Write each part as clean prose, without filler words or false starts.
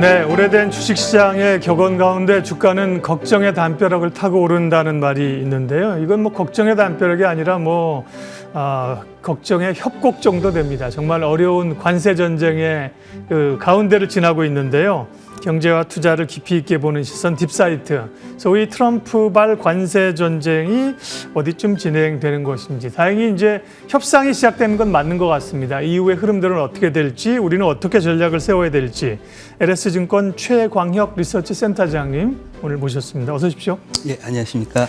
네, 오래된 주식시장의 격언 가운데 주가는 걱정의 담벼락을 타고 오른다는 말이 있는데요. 이건 뭐 걱정의 담벼락이 아니라 걱정의 협곡 정도 됩니다. 정말 어려운 관세 전쟁의 그 가운데를 지나고 있는데요. 경제와 투자를 깊이 있게 보는 시선 딥사이트. 소위 트럼프발 관세 전쟁이 어디쯤 진행되는 것인지. 다행히 이제 협상이 시작되는 건 맞는 것 같습니다. 이후의 흐름들은 어떻게 될지, 우리는 어떻게 전략을 세워야 될지. LS증권 최광혁 리서치 센터장님 오늘 모셨습니다. 어서 오십시오. 예, 안녕하십니까.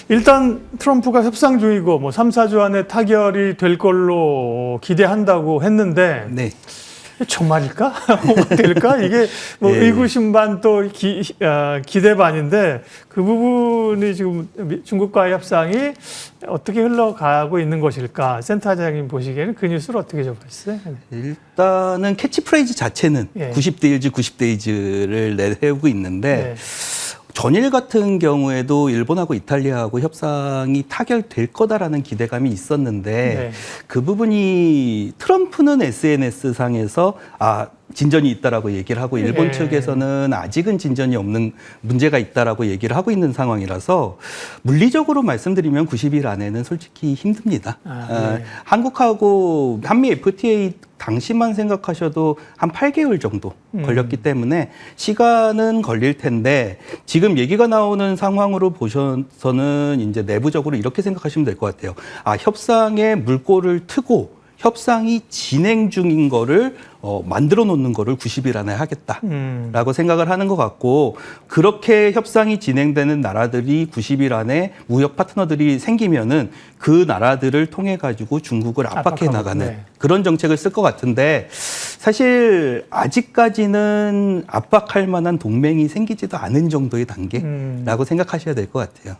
일단 트럼프가 협상 중이고 뭐 3, 4주 안에 타결이 될 걸로 기대한다고 했는데 네. 정말일까? 될까? 이게 뭐 예. 의구심 반 또 기대 반인데 그 부분이 지금 중국과의 협상이 어떻게 흘러가고 있는 것일까? 센터장님 보시기에는 그 뉴스를 어떻게 접하셨어요? 일단은 캐치프레이즈 자체는 예. 90대 1즈, 90대 2즈를 내세우고 있는데 네. 전일 같은 경우에도 일본하고 이탈리아하고 협상이 타결될 거다라는 기대감이 있었는데 네. 그 부분이 트럼프는 SNS상에서 진전이 있다라고 얘기를 하고 일본 예. 측에서는 아직은 진전이 없는 문제가 있다라고 얘기를 하고 있는 상황이라서 물리적으로 말씀드리면 90일 안에는 솔직히 힘듭니다. 네. 한국하고 한미 FTA 당시만 생각하셔도 한 8개월 정도 걸렸기 때문에 시간은 걸릴 텐데 지금 얘기가 나오는 상황으로 보셔서는 이제 내부적으로 이렇게 생각하시면 될 것 같아요. 협상에 물꼬를 트고 협상이 진행 중인 거를 만들어 놓는 거를 90일 안에 하겠다라고 생각을 하는 것 같고 그렇게 협상이 진행되는 나라들이 90일 안에 무역 파트너들이 생기면은 그 나라들을 통해 가지고 중국을 압박해 나가는 네. 그런 정책을 쓸 것 같은데 사실 아직까지는 압박할 만한 동맹이 생기지도 않은 정도의 단계라고 생각하셔야 될 것 같아요.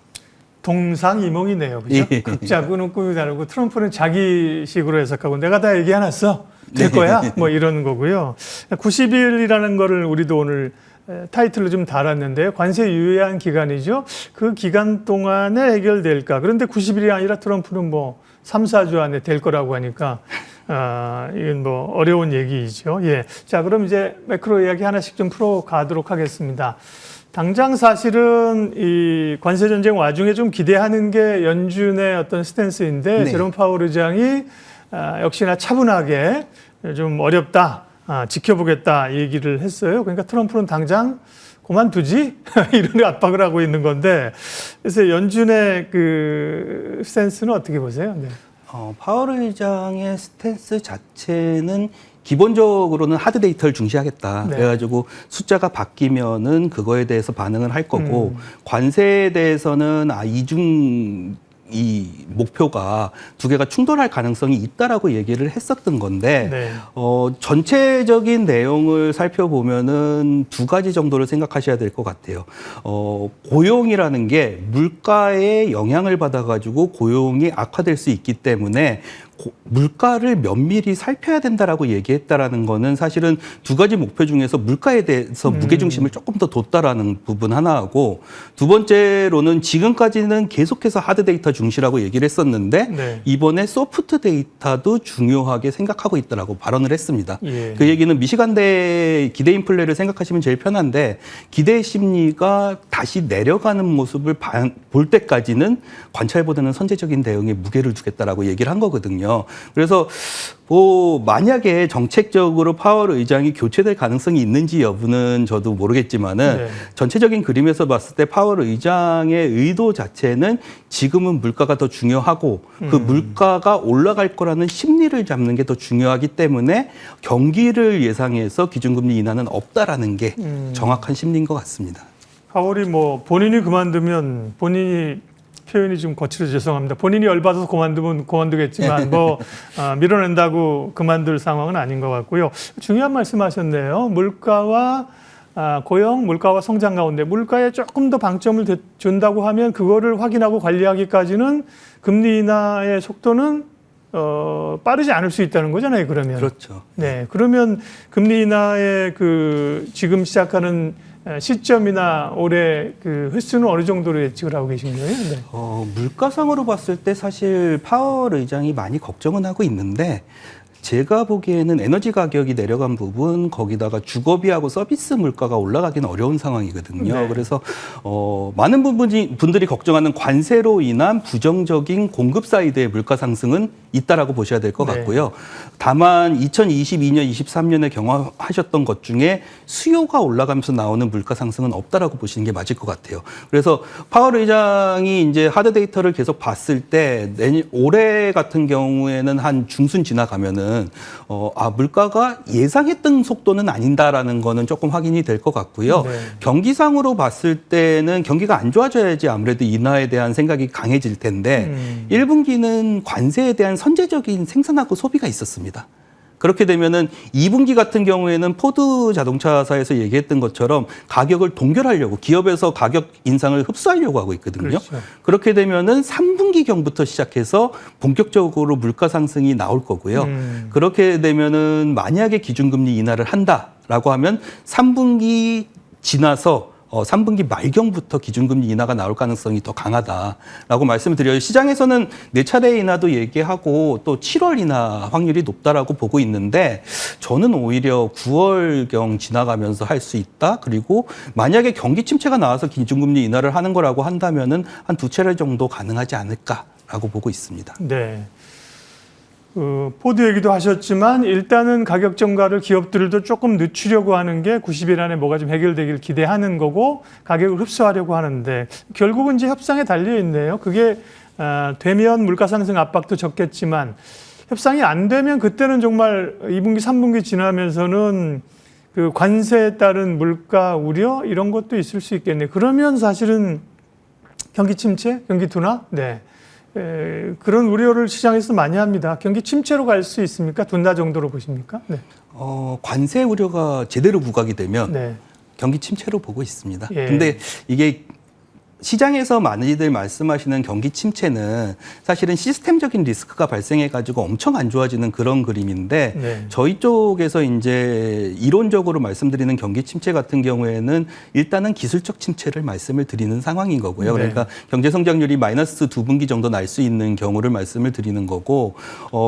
동상이몽이네요. 그죠? 예. 각자 꾸는 꿈이 다르고 트럼프는 자기식으로 해석하고 내가 다 얘기해놨어. 될 거야? 뭐 이런 거고요. 90일이라는 거를 우리도 오늘 타이틀로 좀 달았는데요. 관세 유예한 기간이죠. 그 기간 동안에 해결될까. 그런데 90일이 아니라 트럼프는 뭐 3, 4주 안에 될 거라고 하니까 이건 뭐 어려운 얘기이죠. 예. 자, 그럼 이제 매크로 이야기 하나씩 좀 풀어가도록 하겠습니다. 당장 사실은 이 관세 전쟁 와중에 좀 기대하는 게 연준의 어떤 스탠스인데 네. 제롬 파월 의장이 역시나 차분하게 좀 어렵다, 지켜보겠다 얘기를 했어요. 그러니까 트럼프는 당장 그만두지? 이런 압박을 하고 있는 건데 그래서 연준의 그 스탠스는 어떻게 보세요? 네. 파월 의장의 스탠스 자체는 기본적으로는 하드 데이터를 중시하겠다. 네. 그래가지고 숫자가 바뀌면은 그거에 대해서 반응을 할 거고 관세에 대해서는 이 목표가 두 개가 충돌할 가능성이 있다라고 얘기를 했었던 건데 네. 전체적인 내용을 살펴보면은 두 가지 정도를 생각하셔야 될 것 같아요. 고용이라는 게 물가에 영향을 받아가지고 고용이 악화될 수 있기 때문에 물가를 면밀히 살펴야 된다라고 얘기했다라는 거는 사실은 두 가지 목표 중에서 물가에 대해서 무게중심을 조금 더 뒀다라는 부분 하나하고 두 번째로는 지금까지는 계속해서 하드 데이터 중시라고 얘기를 했었는데 네. 이번에 소프트 데이터도 중요하게 생각하고 있다라고 발언을 했습니다. 예. 그 얘기는 미시간대 기대 인플레를 생각하시면 제일 편한데 기대 심리가 다시 내려가는 모습을 볼 때까지는 관찰보다는 선제적인 대응에 무게를 두겠다라고 얘기를 한 거거든요. 그래서 만약에 정책적으로 파월 의장이 교체될 가능성이 있는지 여부는 저도 모르겠지만은 네. 전체적인 그림에서 봤을 때 파월 의장의 의도 자체는 지금은 물가가 더 중요하고 그 물가가 올라갈 거라는 심리를 잡는 게 더 중요하기 때문에 경기를 예상해서 기준금리 인하는 없다라는 게 정확한 심리인 것 같습니다. 파월이 뭐 본인이 그만두면 본인이 표현이 좀 거칠어서 죄송합니다. 본인이 열받아서 그만두면 그만두겠지만 밀어낸다고 그만둘 상황은 아닌 것 같고요. 중요한 말씀하셨네요. 물가와 고용, 물가와 성장 가운데 물가에 조금 더 방점을 준다고 하면 그거를 확인하고 관리하기까지는 금리 인하의 속도는 빠르지 않을 수 있다는 거잖아요. 그러면 그렇죠. 네, 그러면 금리 인하의 그 지금 시작하는 시점이나 올해 그 횟수는 어느 정도로 예측을 하고 계신 거예요? 네. 물가상으로 봤을 때 사실 파월 의장이 많이 걱정은 하고 있는데 제가 보기에는 에너지 가격이 내려간 부분, 거기다가 주거비하고 서비스 물가가 올라가기는 어려운 상황이거든요. 네. 그래서 많은 분들이 걱정하는 관세로 인한 부정적인 공급 사이드의 물가 상승은 있다라고 보셔야 될 것 네. 같고요. 다만 2022년, 23년에 경험하셨던 것 중에 수요가 올라가면서 나오는 물가 상승은 없다라고 보시는 게 맞을 것 같아요. 그래서 파월 의장이 이제 하드 데이터를 계속 봤을 때 올해 같은 경우에는 한 중순 지나가면은 물가가 예상했던 속도는 아닌다라는 거는 조금 확인이 될 것 같고요. 네. 경기상으로 봤을 때는 경기가 안 좋아져야지 아무래도 인하에 대한 생각이 강해질 텐데 1분기는 관세에 대한 선제적인 생산하고 소비가 있었습니다. 그렇게 되면은 2분기 같은 경우에는 포드 자동차사에서 얘기했던 것처럼 가격을 동결하려고 기업에서 가격 인상을 흡수하려고 하고 있거든요. 그렇죠. 그렇게 되면은 3분기경부터 시작해서 본격적으로 물가 상승이 나올 거고요. 그렇게 되면은 만약에 기준금리 인하를 한다라고 하면 3분기 지나서 3분기 말경부터 기준금리 인하가 나올 가능성이 더 강하다라고 말씀을 드려요. 시장에서는 4차례 인하도 얘기하고 또 7월 인하 확률이 높다라고 보고 있는데 저는 오히려 9월경 지나가면서 할 수 있다. 그리고 만약에 경기 침체가 나와서 기준금리 인하를 하는 거라고 한다면은 한 2차례 정도 가능하지 않을까라고 보고 있습니다. 네. 포드 얘기도 하셨지만 일단은 가격 정가를 기업들도 조금 늦추려고 하는 게 90일 안에 뭐가 좀 해결되길 기대하는 거고 가격을 흡수하려고 하는데 결국은 이제 협상에 달려 있네요. 그게 되면 물가 상승 압박도 적겠지만 협상이 안 되면 그때는 정말 2분기, 3분기 지나면서는 그 관세에 따른 물가 우려 이런 것도 있을 수 있겠네요. 그러면 사실은 경기 침체, 경기 둔화, 네. 그런 우려를 시장에서 많이 합니다. 경기 침체로 갈 수 있습니까? 둔화 정도로 보십니까? 네. 관세 우려가 제대로 부각이 되면 네. 경기 침체로 보고 있습니다. 예. 근데 이게 시장에서 많이들 말씀하시는 경기 침체는 사실은 시스템적인 리스크가 발생해가지고 엄청 안 좋아지는 그런 그림인데 네. 저희 쪽에서 이제 이론적으로 말씀드리는 경기 침체 같은 경우에는 일단은 기술적 침체를 말씀을 드리는 상황인 거고요. 네. 그러니까 경제 성장률이 마이너스 2분기 정도 날 수 있는 경우를 말씀을 드리는 거고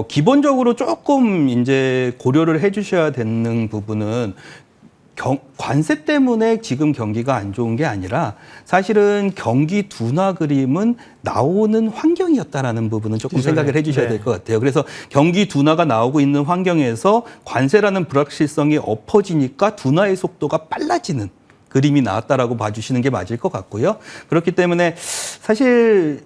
기본적으로 조금 이제 고려를 해주셔야 되는 부분은 관세 때문에 지금 경기가 안 좋은 게 아니라 사실은 경기 둔화 그림은 나오는 환경이었다라는 부분은 조금 기존에. 생각을 해주셔야 네. 될 것 같아요. 그래서 경기 둔화가 나오고 있는 환경에서 관세라는 불확실성이 엎어지니까 둔화의 속도가 빨라지는 그림이 나왔다라고 봐주시는 게 맞을 것 같고요. 그렇기 때문에 사실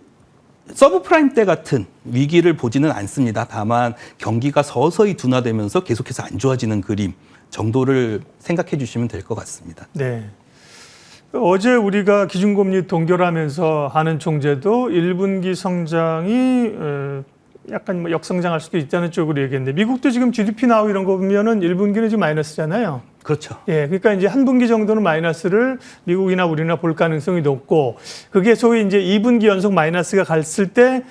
서브프라임 때 같은 위기를 보지는 않습니다. 다만 경기가 서서히 둔화되면서 계속해서 안 좋아지는 그림 정도를 생각해 주시면 될 것 같습니다. 네. 어제 우리가 기준금리 동결하면서 하는 총재도 1분기 성장이 약간 뭐 역성장할 수도 있다는 쪽으로 얘기했는데 미국도 지금 GDP 나오고 이런 거 보면은 1분기는 지금 마이너스잖아요. 그렇죠. 예, 그러니까 이제 한 분기 정도는 마이너스를 미국이나 우리나 볼 가능성이 높고 그게 소위 이제 2분기 연속 마이너스가 갔을 때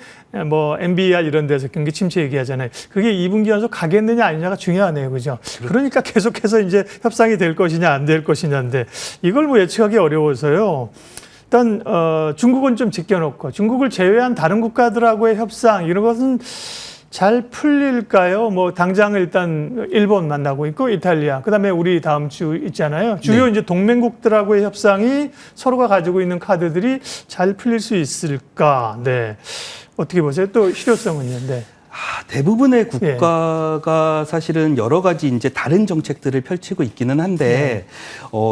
뭐 MBR 이런 데서 경기 침체 얘기하잖아요. 그게 2분기 연속 가겠느냐 아니냐가 중요하네요. 그죠? 그러니까 계속해서 이제 협상이 될 것이냐 안 될 것이냐인데 이걸 뭐 예측하기 어려워서요. 일단 중국은 좀 지켜놓고 중국을 제외한 다른 국가들하고의 협상 이런 것은 잘 풀릴까요? 뭐 당장 일단 일본 만나고 있고 이탈리아, 그다음에 우리 다음 주 있잖아요. 주요 네. 이제 동맹국들하고의 협상이 서로가 가지고 있는 카드들이 잘 풀릴 수 있을까? 네. 어떻게 보세요? 또 실효성은요? 네. 대부분의 국가가 사실은 여러 가지 이제 다른 정책들을 펼치고 있기는 한데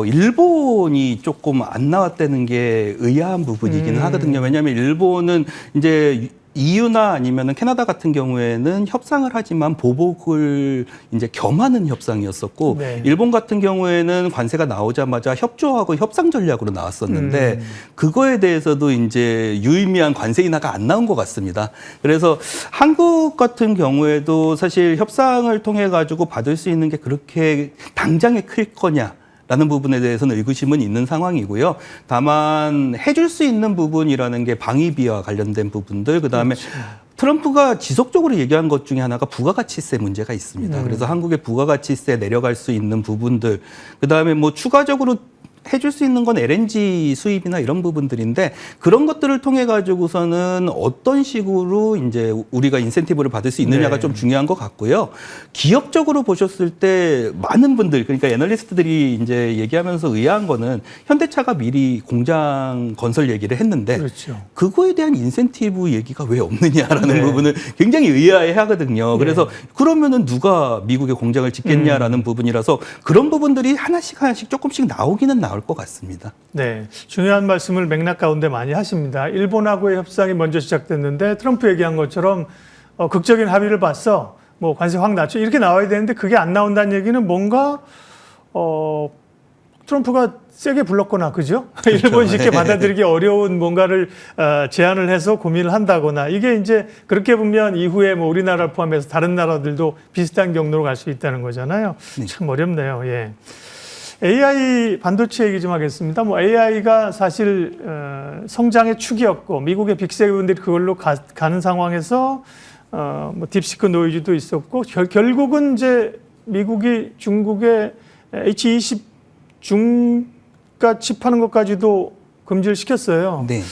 일본이 조금 안 나왔다는 게 의아한 부분이기는 하거든요. 왜냐하면 일본은 이제 EU나 아니면은 캐나다 같은 경우에는 협상을 하지만 보복을 이제 겸하는 협상이었었고 네. 일본 같은 경우에는 관세가 나오자마자 협조하고 협상 전략으로 나왔었는데 그거에 대해서도 이제 유의미한 관세 인하가 안 나온 것 같습니다. 그래서 한국 같은 경우에도 사실 협상을 통해 가지고 받을 수 있는 게 그렇게 당장에 클 거냐? 라는 부분에 대해서는 의구심은 있는 상황이고요. 다만 해줄 수 있는 부분이라는 게 방위비와 관련된 부분들, 그다음에 트럼프가 지속적으로 얘기한 것 중에 하나가 부가가치세 문제가 있습니다. 그래서 한국의 부가가치세 내려갈 수 있는 부분들, 그다음에 뭐 추가적으로 해줄 수 있는 건 LNG 수입이나 이런 부분들인데 그런 것들을 통해 가지고서는 어떤 식으로 이제 우리가 인센티브를 받을 수 있느냐가 네. 좀 중요한 것 같고요. 기업적으로 보셨을 때 많은 분들 그러니까 애널리스트들이 이제 얘기하면서 의아한 거는 현대차가 미리 공장 건설 얘기를 했는데 그렇죠. 그거에 대한 인센티브 얘기가 왜 없느냐라는 네. 부분을 굉장히 의아해하거든요. 그래서 그러면은 누가 미국에 공장을 짓겠냐라는 부분이라서 그런 부분들이 하나씩 조금씩 나오기는 나올 것 같습니다. 네, 중요한 말씀을 맥락 가운데 많이 하십니다. 일본하고의 협상이 먼저 시작됐는데 트럼프 얘기한 것처럼 극적인 합의를 봤어. 뭐 관세 확 낮춰 이렇게 나와야 되는데 그게 안 나온다는 얘기는 뭔가 트럼프가 세게 불렀거나 그죠? 일본 쉽게 받아들이기 어려운 뭔가를 제안을 해서 고민을 한다거나 이게 이제 그렇게 보면 이후에 뭐 우리나라를 포함해서 다른 나라들도 비슷한 경로로 갈 수 있다는 거잖아요. 참 어렵네요. 예. AI 반도체 얘기 좀 하겠습니다. 뭐 AI가 사실 성장의 축이었고 미국의 빅세븐들이 그걸로 가는 상황에서 뭐 딥시크 노이즈도 있었고 결국은 이제 미국이 중국의 H20 중가 칩하는 것까지도 금지를 시켰어요. 네.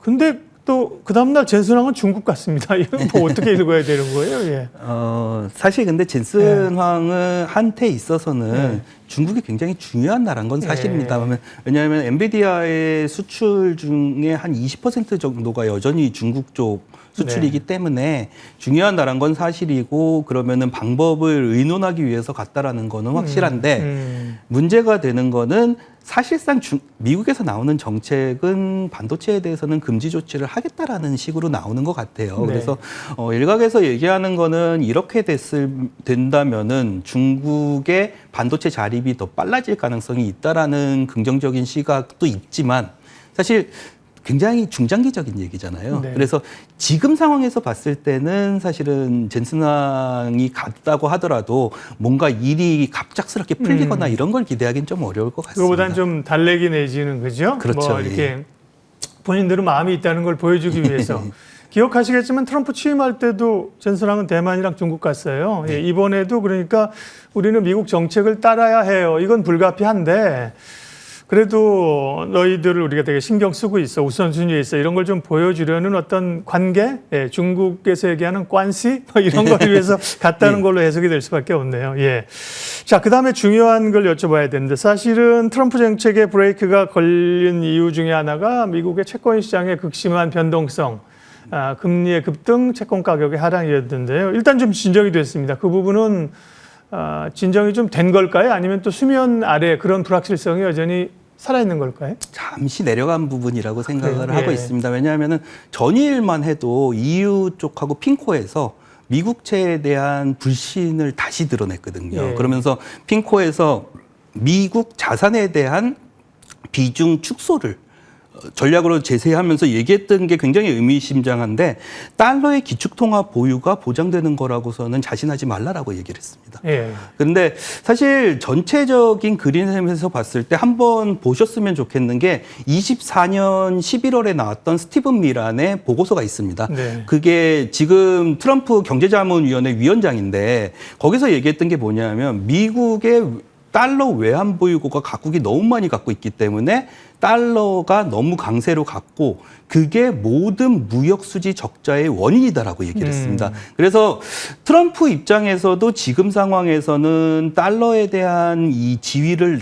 근데 또 그 다음날 젠슨황은 중국 같습니다. 이건 뭐 어떻게 읽어야 되는 거예요? 예. 사실 근데 젠슨황은 한테 있어서는 중국이 굉장히 중요한 나라인 건 사실입니다. 왜냐하면 엔비디아의 수출 중에 한 20% 정도가 여전히 중국 쪽 수출이기 때문에 중요한 나라인 건 사실이고 그러면은 방법을 의논하기 위해서 갔다라는 거는 확실한데 문제가 되는 거는 사실상 미국에서 나오는 정책은 반도체에 대해서는 금지 조치를 하겠다라는 식으로 나오는 것 같아요. 네. 그래서 일각에서 얘기하는 거는 이렇게 된다면은 중국의 반도체 자립이 더 빨라질 가능성이 있다라는 긍정적인 시각도 있지만 사실 굉장히 중장기적인 얘기잖아요. 네. 그래서 지금 상황에서 봤을 때는 사실은 젠슨황이 갔다고 하더라도 뭔가 일이 갑작스럽게 풀리거나 이런 걸 기대하기는 좀 어려울 것 같습니다. 그거보다는 좀 달래기 내지는 그죠? 그렇죠. 뭐 이렇게 본인들은 마음이 있다는 걸 보여주기 위해서. 기억하시겠지만 트럼프 취임할 때도 젠슨황은 대만이랑 중국 갔어요. 예, 이번에도 그러니까 우리는 미국 정책을 따라야 해요. 이건 불가피한데 그래도 너희들을 우리가 되게 신경 쓰고 있어. 우선순위에 있어. 이런 걸 좀 보여주려는 어떤 관계, 예, 중국에서 얘기하는 관시 뭐 이런 걸 위해서 갔다는 걸로 해석이 될 수밖에 없네요. 예. 자, 그다음에 중요한 걸 여쭤봐야 되는데 사실은 트럼프 정책의 브레이크가 걸린 이유 중에 하나가 미국의 채권 시장의 극심한 변동성, 금리의 급등, 채권 가격의 하락이었는데요. 일단 좀 진정이 됐습니다. 그 부분은 진정이 좀 된 걸까요? 아니면 또 수면 아래 그런 불확실성이 여전히 살아있는 걸까요? 잠시 내려간 부분이라고 생각을 그래요? 하고 예. 있습니다. 왜냐하면 전일만 해도 EU 쪽하고 핑코에서 미국채에 대한 불신을 다시 드러냈거든요. 예. 그러면서 핑코에서 미국 자산에 대한 비중 축소를 전략으로 제시하면서 얘기했던 게 굉장히 의미심장한데 달러의 기축통화 보유가 보장되는 거라고서는 자신하지 말라라고 얘기를 했습니다. 예. 그런데 사실 전체적인 그림에서 봤을 때 한번 보셨으면 좋겠는 게 24년 11월에 나왔던 스티븐 미란의 보고서가 있습니다. 네. 그게 지금 트럼프 경제자문위원회 위원장인데 거기서 얘기했던 게 뭐냐면 미국의 달러 외환 보유고가 각국이 너무 많이 갖고 있기 때문에 달러가 너무 강세로 갔고 그게 모든 무역 수지 적자의 원인이다라고 얘기를 했습니다. 그래서 트럼프 입장에서도 지금 상황에서는 달러에 대한 이 지위를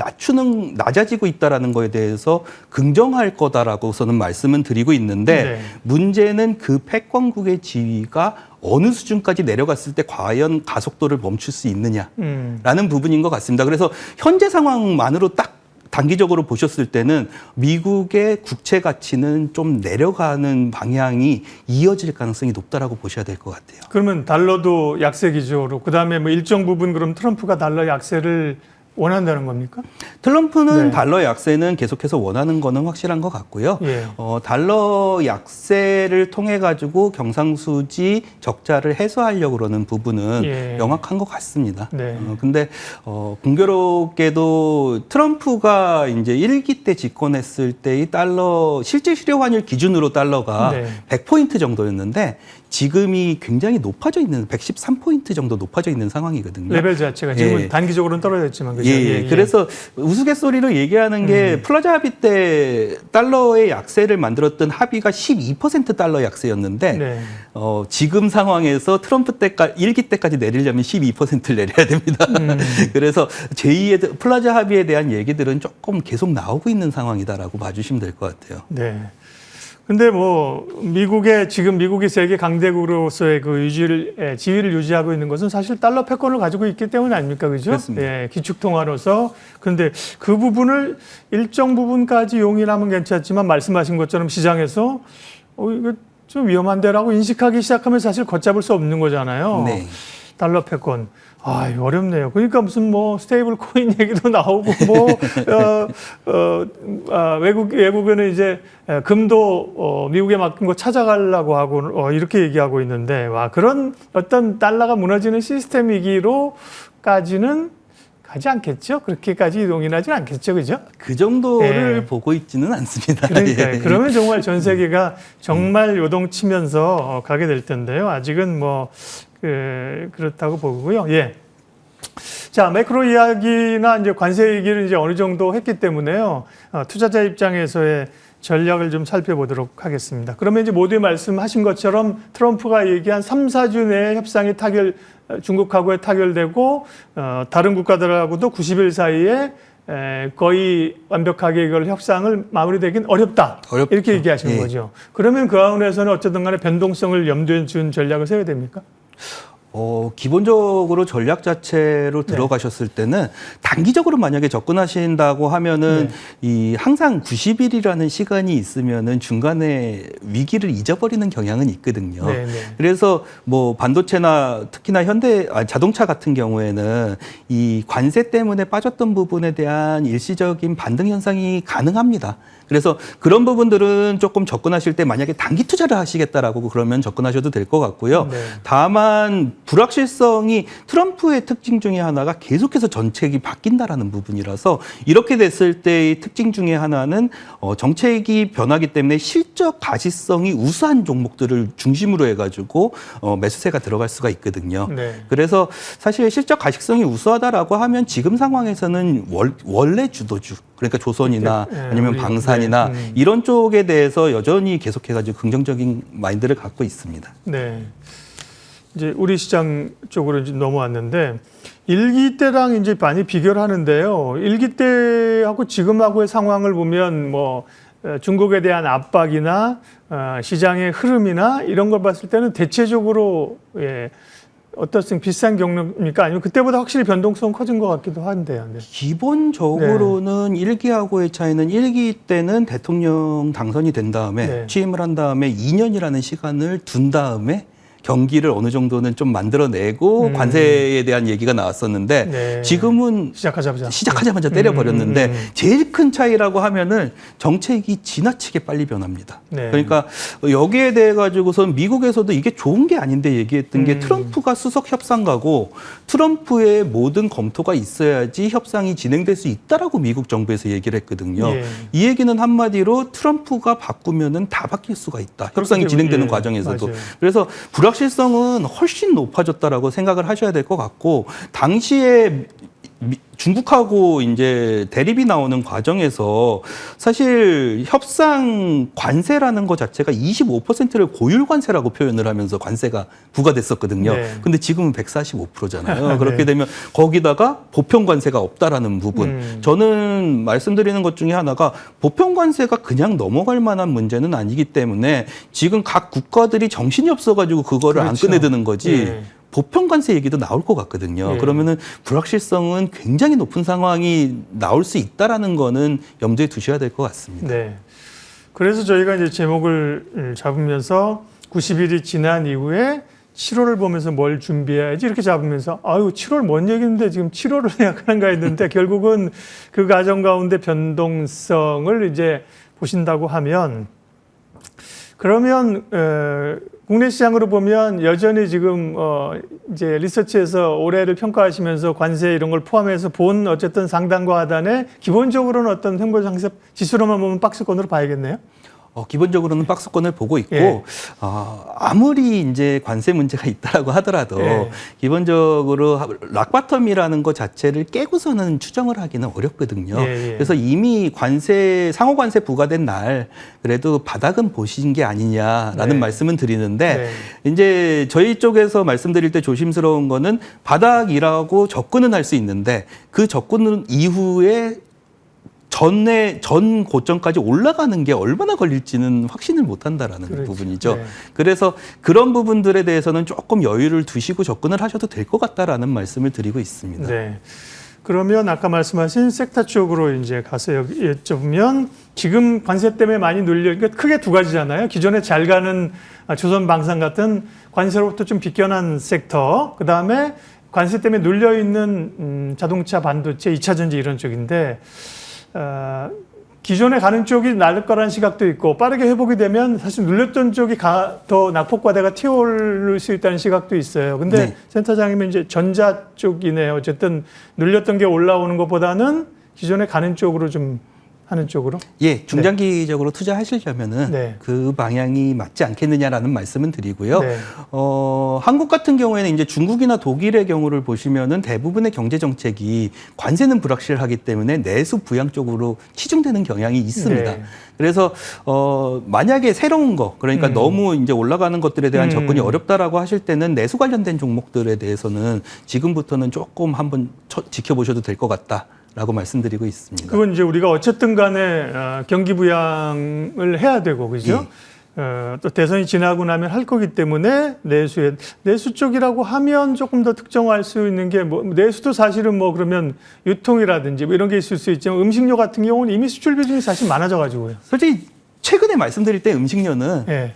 낮아지고 있다라는 거에 대해서 긍정할 거다라고서는 말씀은 드리고 있는데 네. 문제는 그 패권국의 지위가 어느 수준까지 내려갔을 때 과연 가속도를 멈출 수 있느냐라는 부분인 것 같습니다. 그래서 현재 상황만으로 딱 단기적으로 보셨을 때는 미국의 국채 가치는 좀 내려가는 방향이 이어질 가능성이 높다라고 보셔야 될 것 같아요. 그러면 달러도 약세 기조로 그다음에 뭐 일정 부분 그럼 트럼프가 달러 약세를 원한다는 겁니까? 트럼프는 네. 달러 약세는 계속해서 원하는 거는 확실한 것 같고요. 예. 달러 약세를 통해 가지고 경상수지 적자를 해소하려고 그러는 부분은 예. 명확한 것 같습니다. 네. 근데 공교롭게도 트럼프가 이제 1기 때 집권했을 때의 달러 실질 실효 환율 기준으로 달러가 네. 100포인트 정도였는데 지금이 굉장히 높아져 있는 113포인트 정도 높아져 있는 상황이거든요. 레벨 자체가 지금은 예. 단기적으로는 떨어졌지만 그죠? 예. 그래서 우스갯소리로 얘기하는 게 플라자 합의 때 달러의 약세를 만들었던 합의가 12% 달러 약세였는데 네. 지금 상황에서 트럼프 때까지 1기 때까지 내리려면 12%를 내려야 됩니다. 그래서 제2의 플라자 합의에 대한 얘기들은 조금 계속 나오고 있는 상황이다라고 봐주시면 될 것 같아요. 네. 근데 뭐 지금 미국이 세계 강대국으로서의 그 지위를 유지하고 있는 것은 사실 달러 패권을 가지고 있기 때문 아닙니까, 그죠? 그렇습니다. 예, 기축 통화로서. 그런데 그 부분을 일정 부분까지 용인하면 괜찮지만 말씀하신 것처럼 시장에서 이거 좀 위험한데라고 인식하기 시작하면 사실 걷잡을 수 없는 거잖아요. 네. 달러 패권. 어렵네요. 그러니까 무슨 뭐 스테이블 코인 얘기도 나오고 외국에는 이제 금도 미국에 맡긴 거 찾아가려고 하고 이렇게 얘기하고 있는데 그런 어떤 달러가 무너지는 시스템이기로까지는 가지 않겠죠? 그렇게까지 용인하지는 않겠죠, 그죠? 그 정도를 예. 보고 있지는 않습니다. 그러니까요. 예. 그러면 정말 전 세계가 정말 요동치면서 가게 될 텐데요. 아직은 그렇다고 보고요. 예. 자, 매크로 이야기나 이제 관세 얘기를 이제 어느 정도 했기 때문에요. 투자자 입장에서의 전략을 좀 살펴보도록 하겠습니다. 그러면 이제 모두의 말씀하신 것처럼 트럼프가 얘기한 3, 4주 내에 협상이 중국하고의 타결되고 다른 국가들하고도 90일 사이에 거의 완벽하게 이걸 협상을 마무리되긴 어렵다. 어렵죠. 이렇게 얘기하시는 예. 거죠. 그러면 그 안에서는 어쨌든 간에 변동성을 염두에 둔 전략을 세워야 됩니까? 기본적으로 전략 자체로 들어가셨을 때는 단기적으로 만약에 접근하신다고 하면은 항상 90일이라는 시간이 있으면은 중간에 위기를 잊어버리는 경향은 있거든요. 네, 네. 그래서 뭐 반도체나 특히나 자동차 같은 경우에는 이 관세 때문에 빠졌던 부분에 대한 일시적인 반등 현상이 가능합니다. 그래서 그런 부분들은 조금 접근하실 때 만약에 단기 투자를 하시겠다라고 그러면 접근하셔도 될 것 같고요. 네. 다만 불확실성이 트럼프의 특징 중에 하나가 계속해서 정책이 바뀐다라는 부분이라서 이렇게 됐을 때의 특징 중에 하나는 정책이 변하기 때문에 실적 가시성이 우수한 종목들을 중심으로 해가지고 매수세가 들어갈 수가 있거든요. 네. 그래서 사실 실적 가시성이 우수하다라고 하면 지금 상황에서는 원래 주도주 그러니까 조선이나 아니면 방산이나 이런 쪽에 대해서 여전히 계속해가지고 긍정적인 마인드를 갖고 있습니다. 네. 이제 우리 시장 쪽으로 이제 넘어왔는데 1기 때랑 이제 많이 비교를 하는데요. 1기 때하고 지금하고의 상황을 보면 뭐 중국에 대한 압박이나 시장의 흐름이나 이런 걸 봤을 때는 대체적으로 어떻든 비슷한 경로입니까? 아니면 그때보다 확실히 변동성 커진 것 같기도 한데요. 네. 기본적으로는 1기하고의 차이는 1기 때는 대통령 당선이 된 다음에 취임을 한 다음에 2년이라는 시간을 둔 다음에 경기를 어느 정도는 좀 만들어내고 관세에 대한 얘기가 나왔었는데 지금은 시작하자마자 때려버렸는데 제일 큰 차이라고 하면은 정책이 지나치게 빨리 변합니다. 그러니까 여기에 대해 가지고선 미국에서도 이게 좋은 게 아닌데 얘기했던 게 트럼프가 수석 협상가고 트럼프의 모든 검토가 있어야지 협상이 진행될 수 있다라고 미국 정부에서 얘기를 했거든요. 이 얘기는 한마디로 트럼프가 바꾸면은 다 바뀔 수가 있다. 협상이 진행되는 과정에서도. 맞아요. 그래서 불확실성은 훨씬 높아졌다라고 생각을 하셔야 될 것 같고 당시에 중국하고 이제 대립이 나오는 과정에서 사실 협상 관세라는 것 자체가 25%를 고율 관세라고 표현을 하면서 관세가 부과됐었거든요. 근데 지금은 145%잖아요. 그렇게 되면 거기다가 보편 관세가 없다라는 부분. 저는 말씀드리는 것 중에 하나가 보편 관세가 그냥 넘어갈 만한 문제는 아니기 때문에 지금 각 국가들이 정신이 없어가지고 그거를 안 꺼내드는 거지. 보편 관세 얘기도 나올 것 같거든요. 그러면은 불확실성은 굉장히 높은 상황이 나올 수 있다라는 거는 염두에 두셔야 될 것 같습니다. 네. 그래서 저희가 이제 제목을 잡으면서 90일이 지난 이후에 7월을 보면서 뭘 준비해야지 이렇게 잡으면서 7월 뭔 얘기인데 지금 7월을 예약하는가 했는데 결국은 그 과정 가운데 변동성을 이제 보신다고 하면 그러면 국내 시장으로 보면 여전히 지금 이제 리서치에서 올해를 평가하시면서 관세 이런 걸 포함해서 본 어쨌든 상단과 하단에 기본적으로는 어떤 횡보상세 지수로만 보면 박스권으로 봐야겠네요. 기본적으로는 박스권을 보고 있고 예. 아무리 이제 관세 문제가 있다라고 하더라도 예. 기본적으로 락바텀이라는 것 자체를 깨고서는 추정을 하기는 어렵거든요. 예, 예. 그래서 이미 상호 관세 부과된 날 그래도 바닥은 보신 게 아니냐라는 네. 말씀은 드리는데 네. 이제 저희 쪽에서 말씀드릴 때 조심스러운 거는 바닥이라고 접근은 할 수 있는데 그 접근 이후에 전 고점까지 올라가는 게 얼마나 걸릴지는 확신을 못 한다라는 그렇죠. 부분이죠. 네. 그래서 그런 부분들에 대해서는 조금 여유를 두시고 접근을 하셔도 될 것 같다라는 말씀을 드리고 있습니다. 네. 그러면 아까 말씀하신 섹터 쪽으로 이제 가서 여쭤보면 지금 관세 때문에 많이 눌려, 그러니까 크게 두 가지잖아요. 기존에 잘 가는 조선방산 같은 관세로부터 좀 비껴난 섹터, 그 다음에 관세 때문에 눌려 있는 자동차, 반도체, 2차 전지 이런 쪽인데. 기존에 가는 쪽이 나을 거라는 시각도 있고 빠르게 회복이 되면 사실 눌렸던 쪽이 더 낙폭과대가 튀어오를 수 있다는 시각도 있어요. 근데 네. 센터장님은 이제 전자 쪽이네요. 어쨌든 눌렸던 게 올라오는 것보다는 기존에 가는 쪽으로 좀 하는 쪽으로? 예, 중장기적으로 투자하시려면은 네. 그 방향이 맞지 않겠느냐라는 말씀은 드리고요. 네. 한국 같은 경우에는 이제 중국이나 독일의 경우를 보시면은 대부분의 경제 정책이 관세는 불확실하기 때문에 내수 부양 쪽으로 치중되는 경향이 있습니다. 네. 그래서 만약에 새로운 거 그러니까 너무 이제 올라가는 것들에 대한 접근이 어렵다라고 하실 때는 내수 관련된 종목들에 대해서는 지금부터는 조금 한번 지켜보셔도 될 것 같다. 라고 말씀드리고 있습니다. 그건 이제 우리가 어쨌든 간에 경기 부양을 해야 되고, 그죠? 예. 또 대선이 지나고 나면 할 거기 때문에 내수 쪽이라고 하면 조금 더 특정할 수 있는 게 뭐 내수도 사실은 뭐 그러면 유통이라든지 뭐 이런 게 있을 수 있지만 음식료 같은 경우는 이미 수출 비중이 사실 많아져 가지고요. 솔직히 최근에 말씀드릴 때 음식료는 예.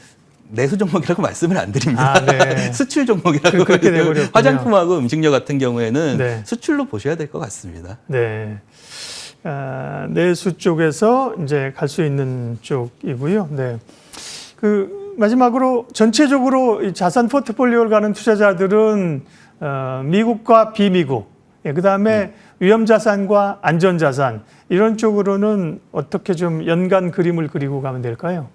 내수 종목이라고 말씀을 안 드립니다. 아, 네. 수출 종목이라고. 그렇게 돼버렸군요. 화장품하고 음식료 같은 경우에는 네. 수출로 보셔야 될 것 같습니다. 네. 내수 쪽에서 이제 갈 수 있는 쪽이고요. 네. 마지막으로 전체적으로 이 자산 포트폴리오를 가는 투자자들은 미국과 비미국, 그 다음에 위험 자산과 안전 자산 이런 쪽으로는 어떻게 좀 연간 그림을 그리고 가면 될까요?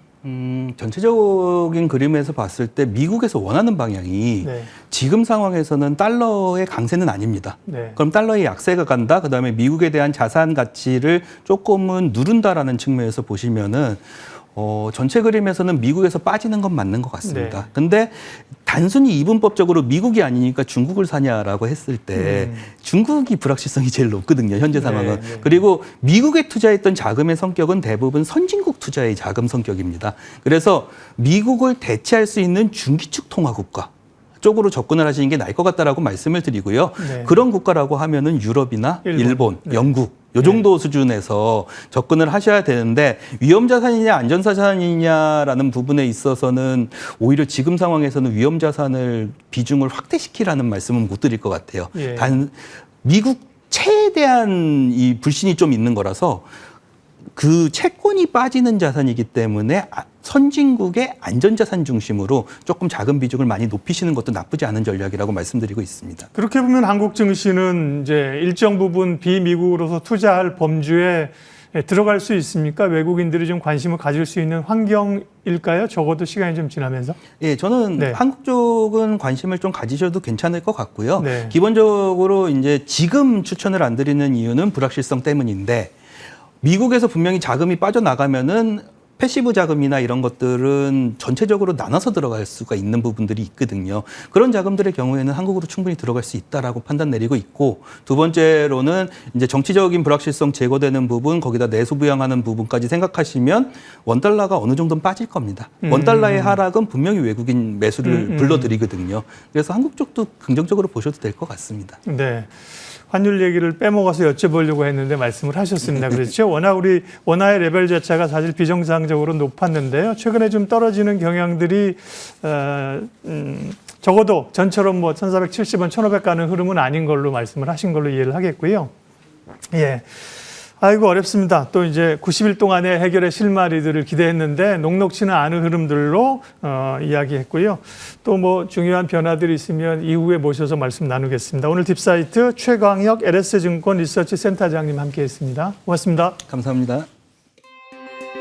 전체적인 그림에서 봤을 때 미국에서 원하는 방향이 네. 지금 상황에서는 달러의 강세는 아닙니다. 네. 그럼 달러의 약세가 간다. 그다음에 미국에 대한 자산 가치를 조금은 누른다라는 측면에서 보시면은 전체 그림에서는 미국에서 빠지는 건 맞는 것 같습니다. 네. 근데 단순히 이분법적으로 미국이 아니니까 중국을 사냐라고 했을 때 중국이 불확실성이 제일 높거든요. 현재 상황은. 네. 그리고 미국에 투자했던 자금의 성격은 대부분 선진국 투자의 자금 성격입니다. 그래서 미국을 대체할 수 있는 중기축 통화국가 쪽으로 접근을 하시는 게 나을 것 같다라고 말씀을 드리고요. 네. 그런 국가라고 하면은 유럽이나 일본 네. 영국 요 정도 수준에서 접근을 하셔야 되는데 위험자산이냐 안전자산이냐라는 부분에 있어서는 오히려 지금 상황에서는 위험자산을 비중을 확대시키라는 말씀은 못 드릴 것 같아요. 예. 단 미국 채에 대한 이 불신이 좀 있는 거라서 그 채권이 빠지는 자산이기 때문에 선진국의 안전자산 중심으로 조금 작은 비중을 많이 높이시는 것도 나쁘지 않은 전략이라고 말씀드리고 있습니다. 그렇게 보면 한국 증시는 이제 일정 부분 비미국으로서 투자할 범주에 들어갈 수 있습니까? 외국인들이 좀 관심을 가질 수 있는 환경일까요? 적어도 시간이 좀 지나면서? 예, 저는 네. 한국 쪽은 관심을 좀 가지셔도 괜찮을 것 같고요. 네. 기본적으로 이제 지금 추천을 안 드리는 이유는 불확실성 때문인데 미국에서 분명히 자금이 빠져나가면은 패시브 자금이나 이런 것들은 전체적으로 나눠서 들어갈 수가 있는 부분들이 있거든요. 그런 자금들의 경우에는 한국으로 충분히 들어갈 수 있다라고 판단 내리고 있고 두 번째로는 이제 정치적인 불확실성 제거되는 부분 거기다 내수 부양하는 부분까지 생각하시면 원달러가 어느 정도는 빠질 겁니다. 원달러의 하락은 분명히 외국인 매수를 불러들이거든요. 그래서 한국 쪽도 긍정적으로 보셔도 될 것 같습니다. 네. 환율 얘기를 빼먹어서 여쭤보려고 했는데 말씀을 하셨습니다. 그렇죠? 워낙 우리 원화의 레벨 자체가 사실 비정상적으로 높았는데요. 최근에 좀 떨어지는 경향들이 적어도 전처럼 뭐 1,470원, 1,500 가는 흐름은 아닌 걸로 말씀을 하신 걸로 이해를 하겠고요. 예. 아이고 어렵습니다. 또 이제 90일 동안의 해결의 실마리들을 기대했는데 녹록치는 않은 흐름들로 이야기했고요. 또 뭐 중요한 변화들이 있으면 이후에 모셔서 말씀 나누겠습니다. 오늘 딥사이트 최광혁 LS증권 리서치 센터장님 함께했습니다. 고맙습니다. 감사합니다.